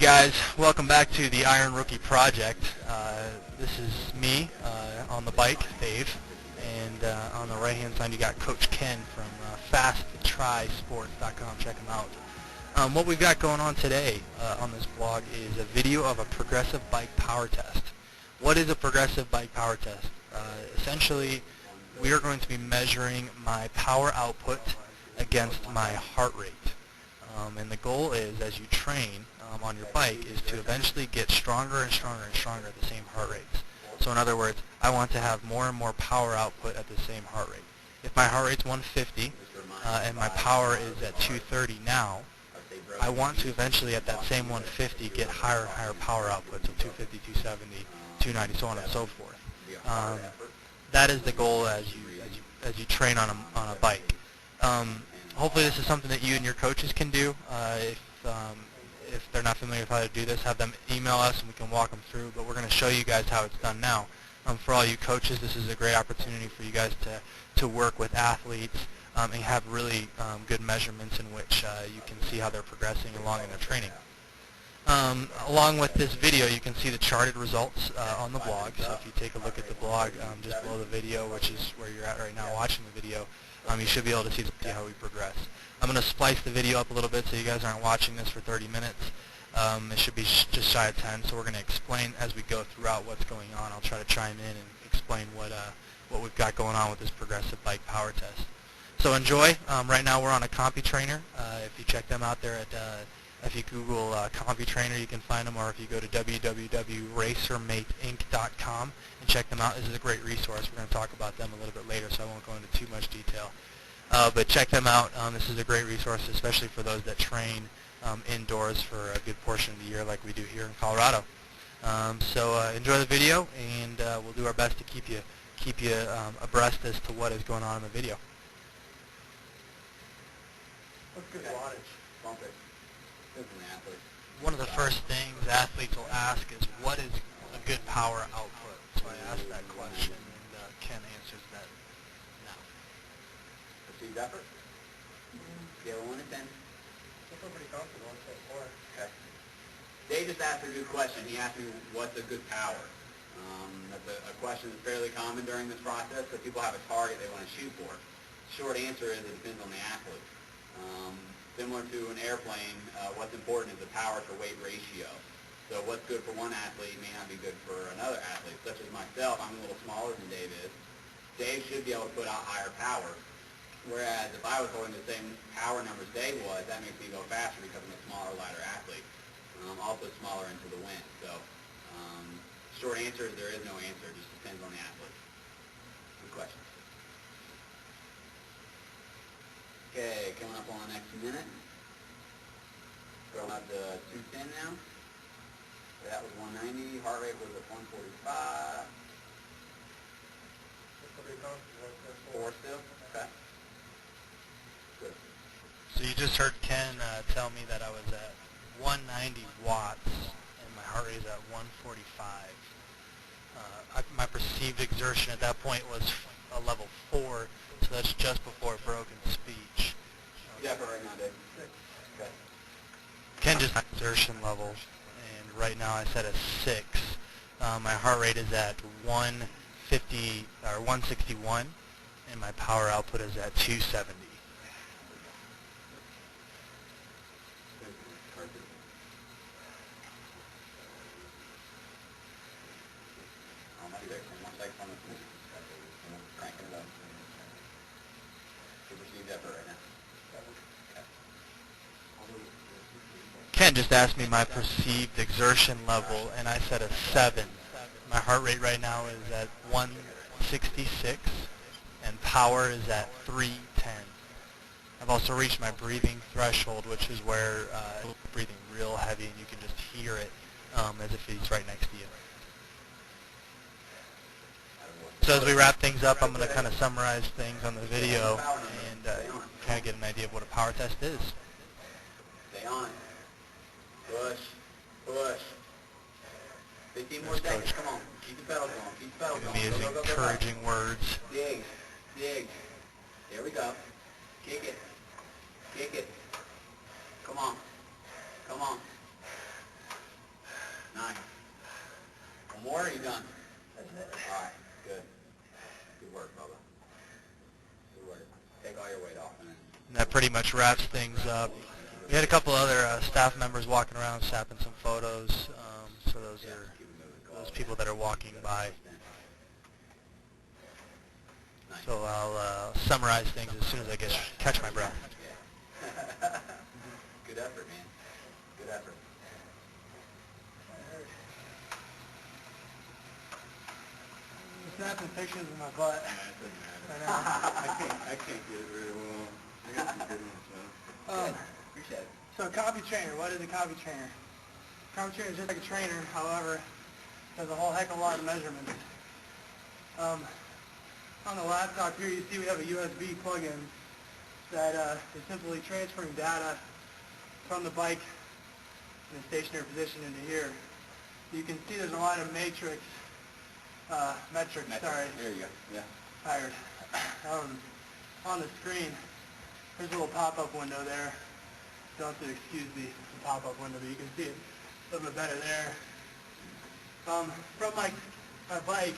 guys, welcome back to the Iron Rookie Project. This is me on the bike, Dave, and on the right hand side you got Coach Ken from fasttrysports.com. Check him out. What we've got going on today on this blog is a video of a progressive bike power test. What is a progressive bike power test? Essentially, we are going to be measuring my power output against my heart rate. And the goal is, as you train on your bike, is to eventually get stronger and stronger and stronger at the same heart rates. So in other words, I want to have more and more power output at the same heart rate. If my heart rate's 150 and my power is at 230 now, I want to eventually at that same 150 get higher and higher power output, so 250, 270, 290, so on and so forth. That is the goal as you train on a bike. Hopefully this is something that you and your coaches can do. If they're not familiar with how to do this, have them email us and we can walk them through, but we're going to show you guys how it's done now. For all you coaches, this is a great opportunity for you guys to work with athletes and have really good measurements in which you can see how they're progressing along in their training. Along with this video, you can see the charted results on the blog. So if you take a look at the blog just below the video, which is where you're at right now watching the video, you should be able to see how we progress. I'm going to splice the video up a little bit so you guys aren't watching this for 30 minutes. It should be just shy of 10, so we're going to explain as we go throughout what's going on. I'll try to chime in and explain what we've got going on with this progressive bike power test. So enjoy. Right now we're on a CompuTrainer. If you check them out there if you Google CompuTrainer, you can find them, or if you go to www.racermateinc.com and check them out. This is a great resource. We're going to talk about them a little bit later, so I won't go into too much detail. But check them out. This is a great resource, especially for those that train indoors for a good portion of the year like we do here in Colorado. So enjoy the video, and we'll do our best to keep you abreast as to what is going on in the video. What's good wattage? Bump it. One of the first things athletes will ask is, what is a good power output? So I asked that question, and Ken answers that now. Perceived effort? Scale of 1 to 10. I feel pretty comfortable. I'd say 4. Okay. Dave just asked a good question. He asked me, what's a good power? That's a question that's fairly common during this process, so people have a target they want to shoot for. Short answer is it depends on the athlete. Similar to an airplane, what's important is the power to weight ratio. So what's good for one athlete may not be good for another athlete. Such as myself, I'm a little smaller than Dave is. Dave should be able to put out higher power. Whereas if I was holding the same power numbers Dave was, that makes me go faster because I'm a smaller, lighter athlete. Also smaller into the wind. So short answer is there is no answer. It just depends on the athlete. Good question. Okay, coming up on the next minute. Going up to 210 now. That was 190. Heart rate was at 145. 4 still? Okay. Good. So you just heard Ken tell me that I was at 190 watts and my heart rate is at 145. My perceived exertion at that point was a level 4, so that's just before broken speech. Yeah, for right now, Dave. Okay. Ken just had exertion level, and right now I set a 6. My heart rate is at 150 or 161, and my power output is at 270. Ken just asked me my perceived exertion level, and I said a 7. My heart rate right now is at 166, and power is at 310. I've also reached my breathing threshold, which is where I'm breathing real heavy, and you can just hear it as if he's right next to you. So as we wrap things up, I'm going to kind of summarize things on the video and kind of get an idea of what a power test is. Stay on. Push. Push. 15 more seconds. Come on. Keep the pedal going. Keep the pedal going. Giving me his encouraging words. Dig. Dig. There we go. Kick it. Kick it. Come on. Come on. Nice. One more, or are you done? That's it. All right, good. Good work, Bubba. Good work. Take all your weight off. And that pretty much wraps things up. We had a couple other staff members walking around snapping some photos. So those are those people that are walking by. So I'll summarize things as soon as I catch my breath. Good effort, man. Good effort. Snapping pictures of my butt. I can't get it very well. I got some good ones, though. Appreciate it. So a copy trainer, what is a copy trainer? A copy trainer is just like a trainer, however, does a whole heck of a lot of measurements. On the laptop here you see we have a USB plug-in that is simply transferring data from the bike in a stationary position into here. You can see there's a lot of metrics. Sorry. There you go. Yeah. Tired. On the screen, there's a little pop-up window there. You'll have to excuse the pop-up window, but you can see it a little bit better there. From my bike,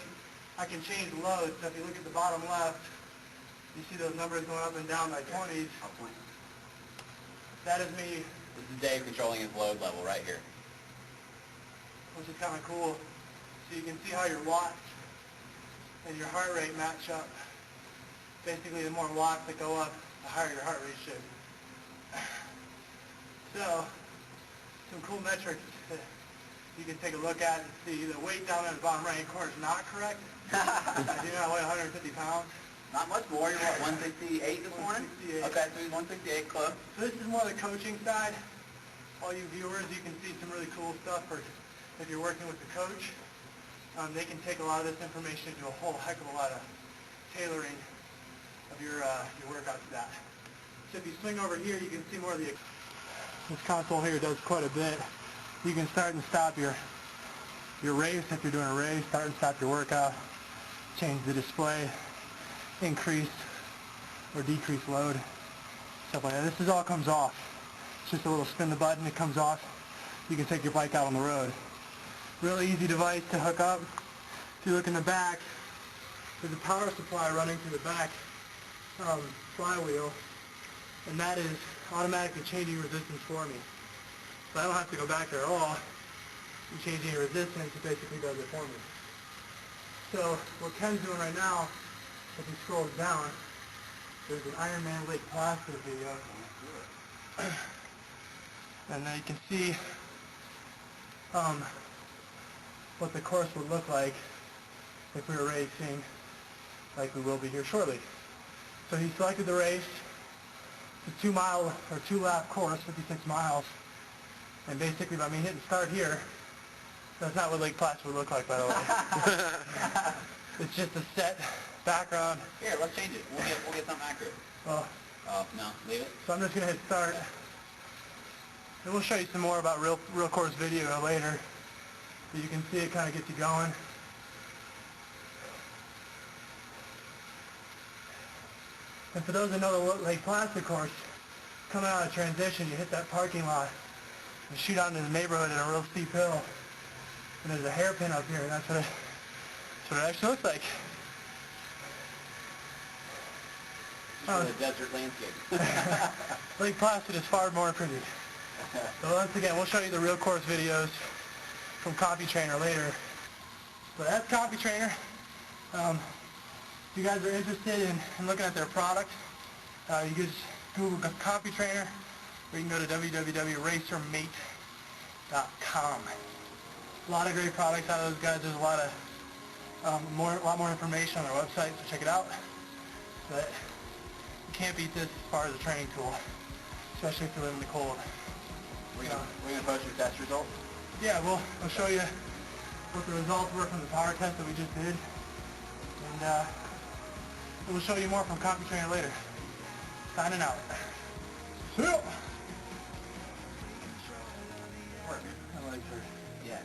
I can change the load. So if you look at the bottom left, you see those numbers going up and down by 20s. That is me. This is Dave controlling his load level right here. Which is kind of cool. So you can see how your watts and your heart rate match up. Basically, the more watts that go up, the higher your heart rate should. So, some cool metrics that you can take a look at and see. The weight down in the bottom right-hand corner is not correct. I do not weigh 150 pounds. Not much more. You're what, 168 this morning? 168. Okay, so he's 168 club. So this is more the coaching side. All you viewers, you can see some really cool stuff for if you're working with the coach. They can take a lot of this information and do a whole heck of a lot of tailoring of your workout to that. So if you swing over here, you can see more of the... This console here does quite a bit. You can start and stop your race if you're doing a race, start and stop your workout, change the display, increase or decrease load, stuff like that. This all comes off. It's just a little spin the button, it comes off. You can take your bike out on the road. Really easy device to hook up. If you look in the back, there's a power supply running through the back flywheel, and that is automatically changing resistance for me. So I don't have to go back there at all. I'm changing resistance, it basically does it for me. So what Ken's doing right now, if he scrolls down, there's an Iron Man Lake Placid video. And then you can see what the course would look like if we were racing like we will be here shortly. So he selected the race. It's a 2-mile or 2-lap course, 56 miles. And basically by me hitting start here, that's not what Lake Placid would look like, by the way. It's just a set background. Here, let's change it. We'll get something accurate. Well, no, leave it. so I'm just going to hit start. And we'll show you some more about real course video later. So you can see it kind of gets you going. And for those that know the Lake Placid course, coming out of transition, you hit that parking lot and shoot out into the neighborhood at a real steep hill. And there's a hairpin up here, and that's what it actually looks like. Just a desert landscape. Lake Placid is far more pretty. So once again, we'll show you the real course videos from Copy Trainer later. So that's Copy Trainer. If you guys are interested in looking at their product, you can just Google Copy Trainer, or you can go to www.racermate.com. A lot of great products out of those guys. There's a lot more information on their website, so check it out. But you can't beat this as far as a training tool, especially if you live in the cold. We're gonna post your test results. Yeah, I'll show you what the results were from the power test that we just did, and we'll show you more from Copy Trainer later. Signing out. See ya. I like her. Yeah,